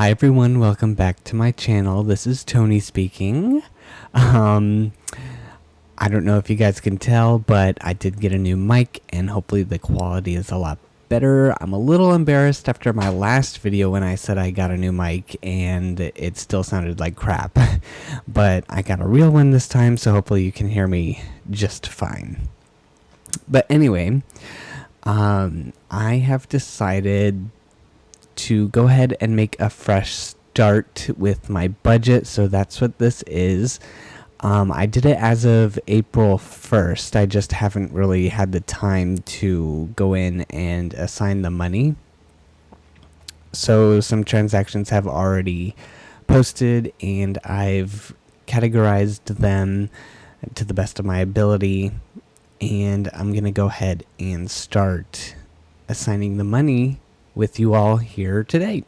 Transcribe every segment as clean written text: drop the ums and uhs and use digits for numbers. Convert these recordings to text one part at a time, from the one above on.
Hi everyone, welcome back to my channel. This is Tony speaking. I don't know if you guys can tell, but I did get a new mic and hopefully the quality is a lot better. I'm a little embarrassed after my last video when I said I got a new mic and it still sounded like crap. But I got a real one this time, so hopefully you can hear me just fine. But anyway, I have decided to go ahead and make a fresh start with my budget, so that's what this is. I did it as of April 1st. I just haven't really had the time to go in and assign the money. So some transactions have already posted and I've categorized them to the best of my ability, and I'm going to go ahead and start assigning the money with you all here today.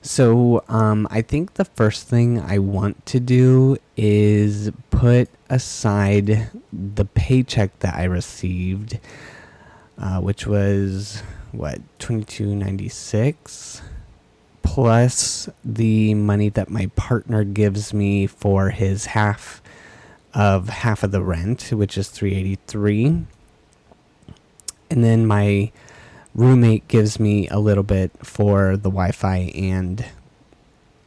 So I think the first thing I want to do is put aside the paycheck that I received, which was what, $22.96, plus the money that my partner gives me for his half of the rent, which is $383, and then my roommate gives me a little bit for the Wi-Fi and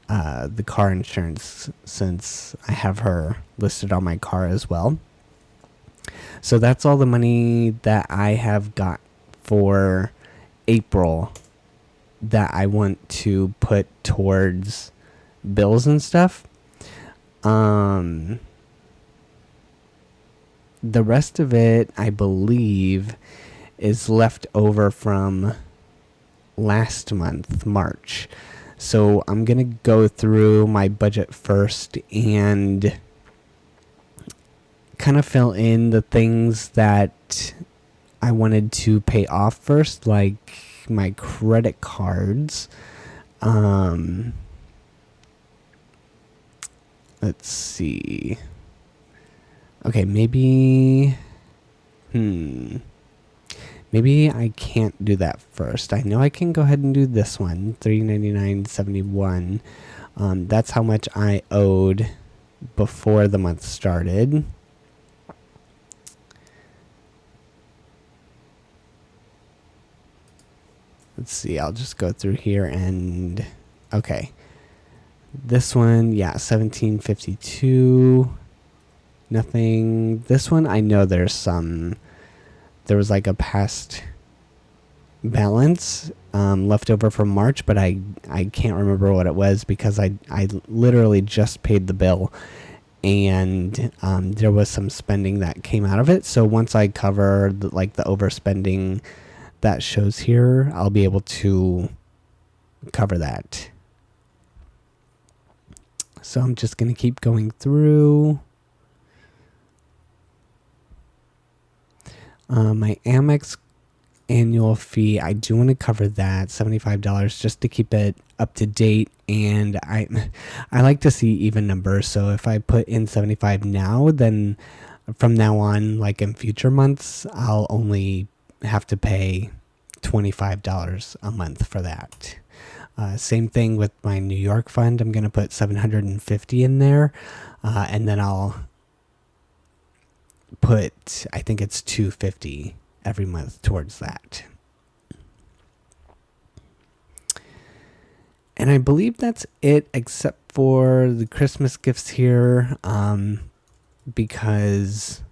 the car insurance, since I have her listed on my car as well. So that's all the money that I have got for April that I want to put towards bills and stuff. The rest of it, I believe, is left over from last month, March. So I'm going to go through my budget first and kind of fill in the things that I wanted to pay off first, like my credit cards. Let's see. Okay, maybe I can't do that first. I know I can go ahead and do this one, $399.71. That's how much I owed before the month started. Let's see, I'll just go through here and okay. This one, yeah, $17.52. Nothing. This one, I know there was like a past balance left over from March, but I can't remember what it was because I literally just paid the bill, and there was some spending that came out of it. So once I cover the overspending that shows here, I'll be able to cover that. So I'm just going to keep going through. My Amex annual fee, I do want to cover that, $75, just to keep it up to date. And I like to see even numbers. So if I put in 75 now, then from now on, like in future months, I'll only have to pay $25 a month for that. Same thing with my New York fund. I'm going to put $750 in there, and then I'll put, I think it's $250 every month towards that. And I believe that's it, except for the Christmas gifts here, because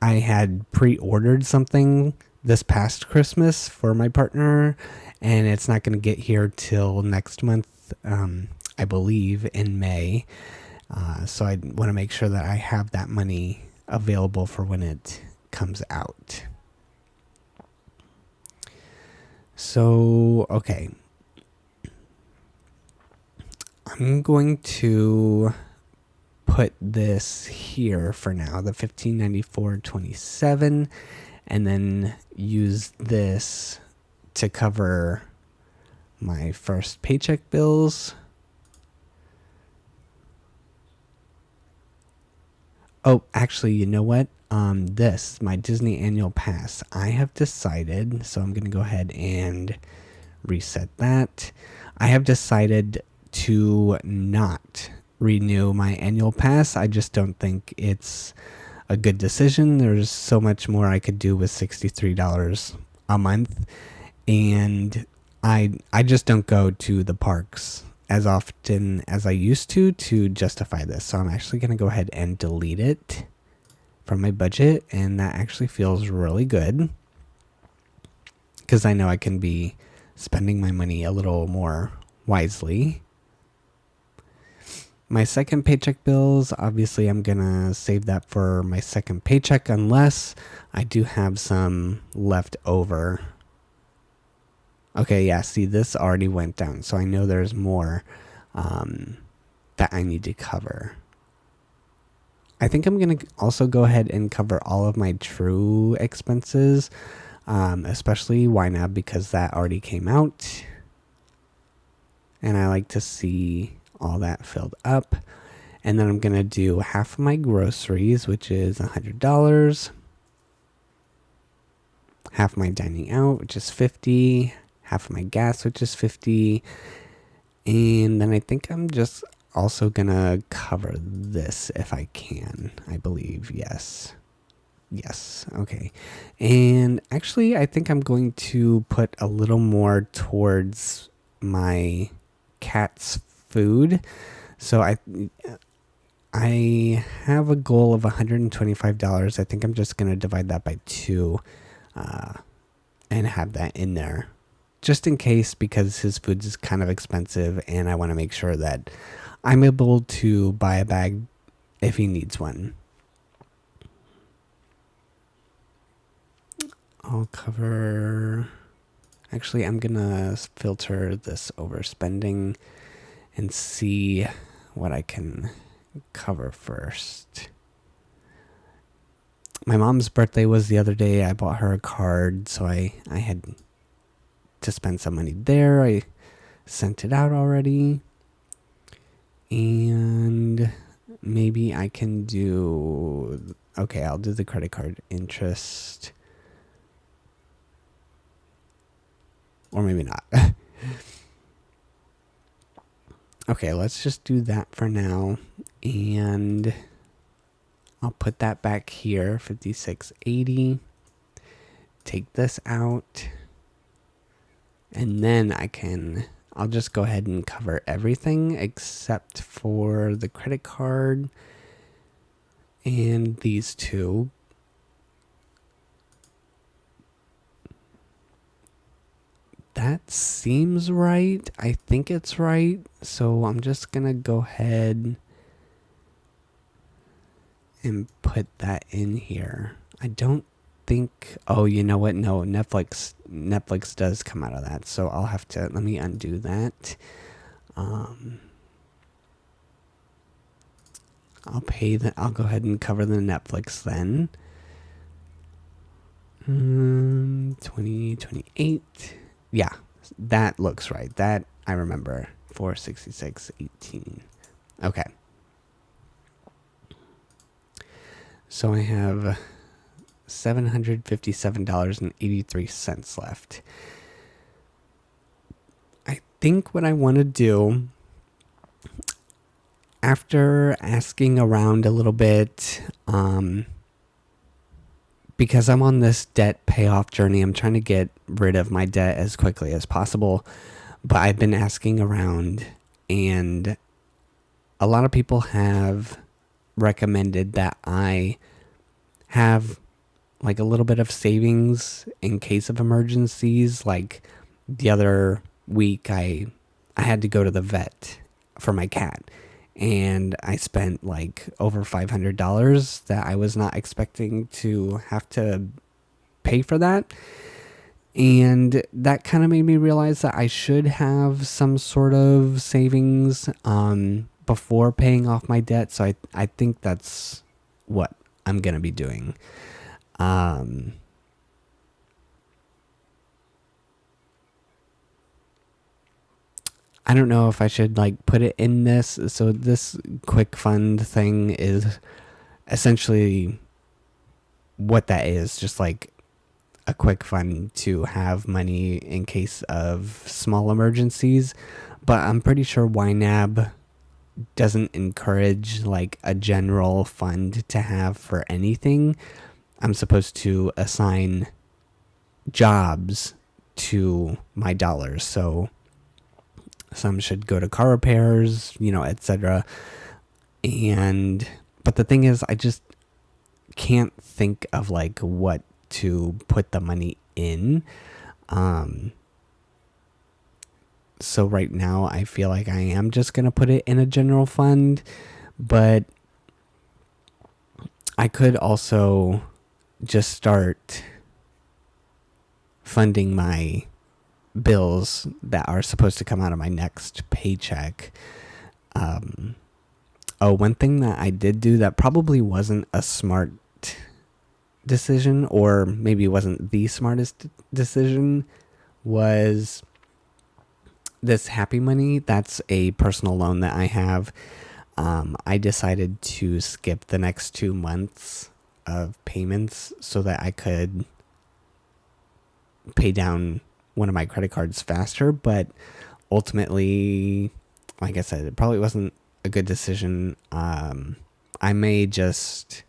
I had pre-ordered something this past Christmas for my partner, and it's not going to get here till next month, I believe in May. So I want to make sure that I have that money available for when it comes out. So, okay. I'm going to put this here for now, the $1594.27, and then use this to cover my first paycheck bills. Oh, actually, you know what? This, my Disney annual pass, I have decided, so I'm going to go ahead and reset that. I have decided to not renew my annual pass. I just don't think it's a good decision. There's so much more I could do with $63 a month, and I just don't go to the parks as often as I used to justify this. So I'm actually going to go ahead and delete it from my budget, and that actually feels really good because I know I can be spending my money a little more wisely. My second paycheck bills, obviously I'm going to save that for my second paycheck unless I do have some left over. Okay, yeah, see, this already went down, so I know there's more that I need to cover. I think I'm going to also go ahead and cover all of my true expenses, especially YNAB because that already came out. And I like to see all that filled up. And then I'm going to do half of my groceries, which is $100. Half my dining out, which is $50. Half of my gas, which is $50. And then I think I'm just also going to cover this if I can. I believe, yes. Yes, okay. And actually, I think I'm going to put a little more towards my cat's food. So I have a goal of $125. I think I'm just going to divide that by 2 and have that in there. Just in case, because his food is kind of expensive and I want to make sure that I'm able to buy a bag if he needs one. I'll cover... Actually, I'm going to filter this overspending and see what I can cover first. My mom's birthday was the other day. I bought her a card, so I had to spend some money there. I sent it out already. And maybe I can do... Okay, I'll do the credit card interest. Or maybe not. Okay, let's just do that for now. And I'll put that back here, $56.80. Take this out. And then I'll just go ahead and cover everything except for the credit card and these two. That seems right. I think it's right. So I'm just going to go ahead and put that in here. I don't think... Oh, you know what? No, Netflix does come out of that. So I'll have to... Let me undo that. I'll go ahead and cover the Netflix then. 2028. Yeah, that looks right. That I remember. $466.18. Okay. So I have $757.83 left. I think what I want to do, after asking around a little bit, because I'm on this debt payoff journey, I'm trying to get rid of my debt as quickly as possible. But I've been asking around, and a lot of people have recommended that I have like a little bit of savings in case of emergencies. Like the other week, I had to go to the vet for my cat. And I spent like over $500 that I was not expecting to have to pay for that. And that kind of made me realize that I should have some sort of savings before paying off my debt. So I think that's what I'm going to be doing. I don't know if I should like put it in this. So this quick fund thing is essentially what that is. Just like a quick fund to have money in case of small emergencies. but I'm pretty sure YNAB doesn't encourage like a general fund to have for anything. I'm supposed to assign jobs to my dollars. So some should go to car repairs, etc. But the thing is, I just can't think of like what to put the money in. So right now I feel like I am just going to put it in a general fund, but I could also just start funding my bills that are supposed to come out of my next paycheck. One thing that I did do that probably wasn't a smart decision, or maybe wasn't the smartest decision, was this Happy Money. That's a personal loan that I have. I decided to skip the next 2 months of payments so that I could pay down one of my credit cards faster, but ultimately, like I said, it probably wasn't a good decision. I may just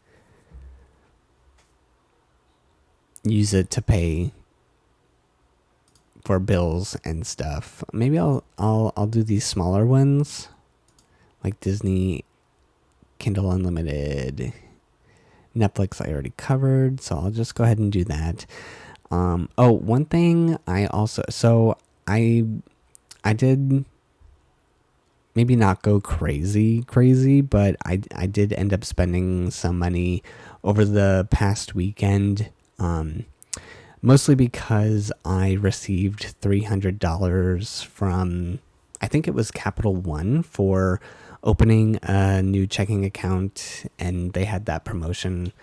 use it to pay for bills and stuff. Maybe I'll do these smaller ones like Disney, Kindle Unlimited, Netflix I already covered, so I'll just go ahead and do that. One thing I did maybe not go crazy, but I did end up spending some money over the past weekend, mostly because I received $300 from, I think it was Capital One, for opening a new checking account, and they had that promotion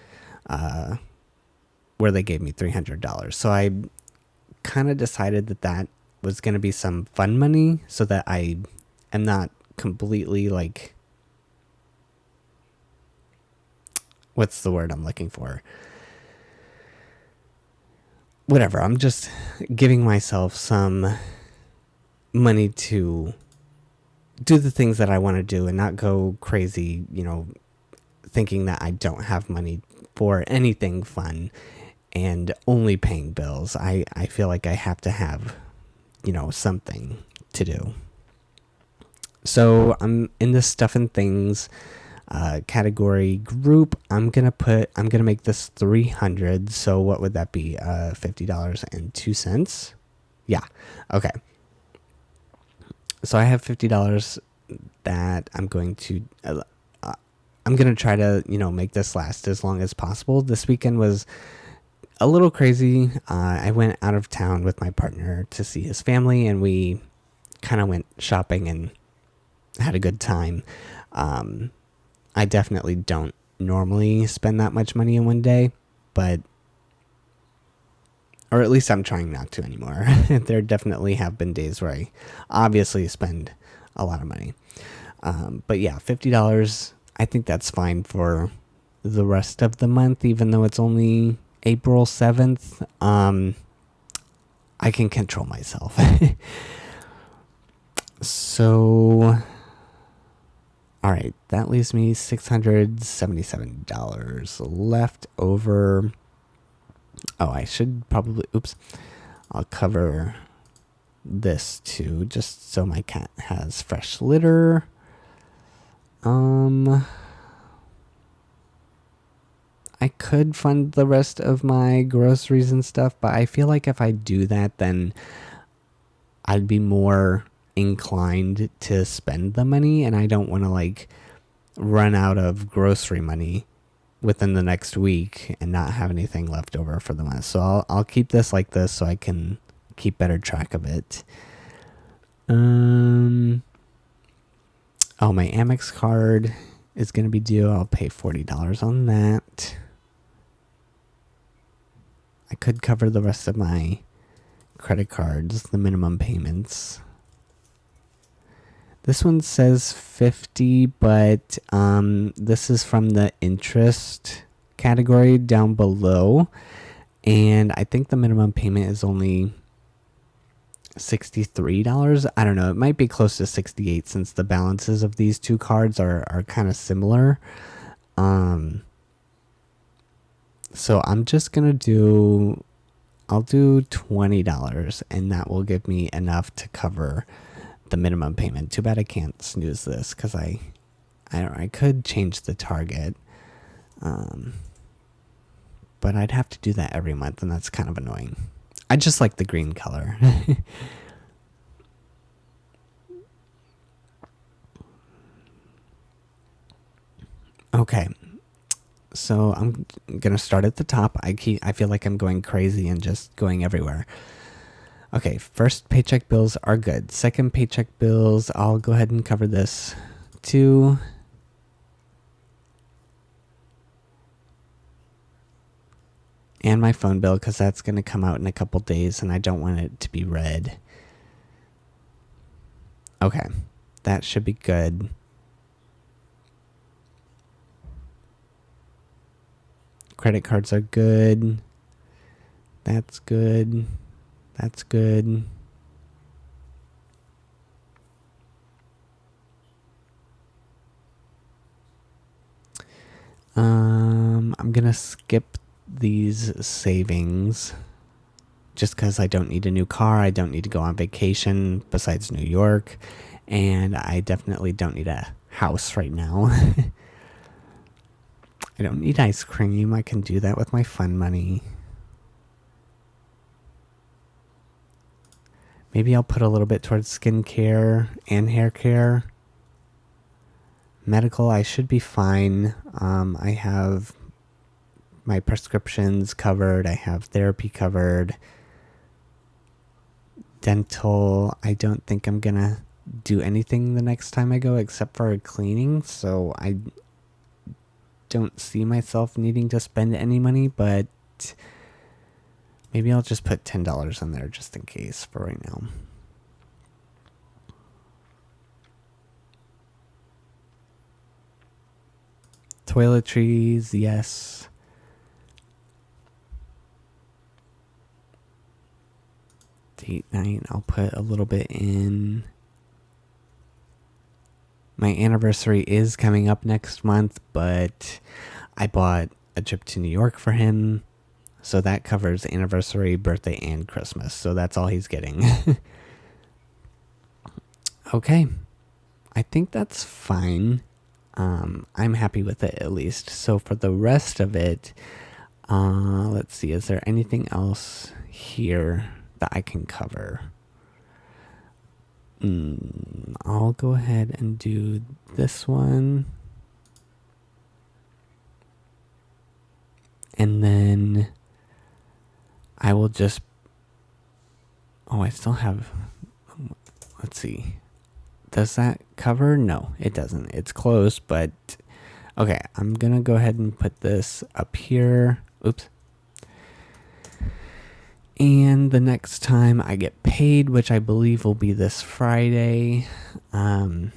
where they gave me $300. So I kind of decided that was going to be some fun money, so that I am not completely like, what's the word I'm looking for? Whatever. I'm just giving myself some money to do the things that I want to do and not go crazy, thinking that I don't have money for anything fun and only paying bills. I feel like I have to have, something to do. So I'm in this stuff and things category group. I'm gonna make this 300. So what would that be? $50.02. Yeah. Okay. So I have $50 that I'm going to try to make this last as long as possible. This weekend was a little crazy. I went out of town with my partner to see his family, and we kind of went shopping and had a good time. I definitely don't normally spend that much money in one day, or at least I'm trying not to anymore. There definitely have been days where I obviously spend a lot of money. But yeah, $50, I think that's fine for the rest of the month, even though it's only April 7th. I can control myself. So, all right, that leaves me $677 left over. Oh, I should probably, I'll cover this too, just so my cat has fresh litter. I could fund the rest of my groceries and stuff, but I feel like if I do that, then I'd be more inclined to spend the money, and I don't want to run out of grocery money within the next week and not have anything left over for the month. So I'll keep this like this so I can keep better track of it. My Amex card is going to be due. I'll pay $40 on that. I could cover the rest of my credit cards, the minimum payments. This one says 50, but this is from the interest category down below. And I think the minimum payment is only $63. I don't know. It might be close to 68 since the balances of these two cards are kind of similar. So I'm just going to I'll do $20 and that will give me enough to cover the minimum payment. Too bad I can't snooze this because I could change the target. But I'd have to do that every month and that's kind of annoying. I just like the green color. Okay. So I'm gonna start at the top. I feel like I'm going crazy and just going everywhere. Okay, first paycheck bills are good. Second paycheck bills, I'll go ahead and cover this too. And my phone bill, because that's gonna come out in a couple days and I don't want it to be red. Okay, that should be good. Credit cards are good. That's good. That's good. I'm gonna skip these savings just because I don't need a new car. I don't need to go on vacation besides New York. And I definitely don't need a house right now. I don't need ice cream. I can do that with my fun money. Maybe I'll put a little bit towards skincare and hair care. Medical, I should be fine. I have my prescriptions covered. I have therapy covered. Dental, I don't think I'm going to do anything the next time I go except for cleaning. So I don't see myself needing to spend any money, but maybe I'll just put $10 in there just in case for right now. Toiletries, yes. Date night, I'll put a little bit in. My anniversary is coming up next month, but I bought a trip to New York for him. So that covers anniversary, birthday, and Christmas. So that's all he's getting. Okay. I think that's fine. I'm happy with it at least. So for the rest of it, let's see. Is there anything else here that I can cover? I'll go ahead and do this one. And then I will just... Oh, I still have... Let's see. Does that cover? No, it doesn't. It's close, but... Okay, I'm going to go ahead and put this up here. Oops. And the next time I get paid, which I believe will be this Friday, I'll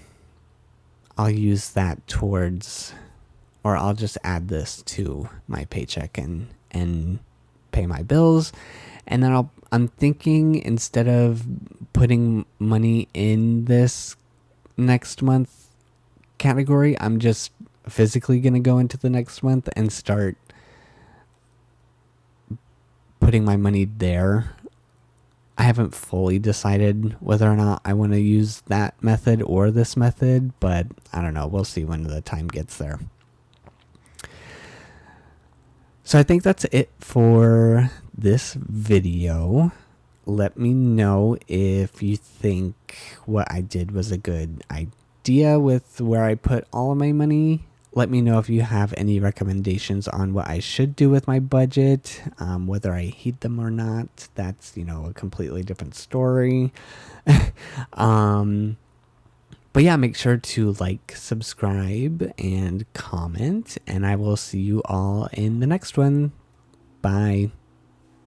use that towards... Or I'll just add this to my paycheck and pay my bills. And then I'm thinking instead of putting money in this next month category, I'm just physically going to go into the next month and start putting my money there. I haven't fully decided whether or not I want to use that method or this method, but I don't know. We'll see when the time gets there. So I think that's it for this video. Let me know if you think what I did was a good idea with where I put all of my money. Let me know if you have any recommendations on what I should do with my budget, whether I heed them or not. That's, a completely different story. But yeah, make sure to like, subscribe, and comment, and I will see you all in the next one. Bye.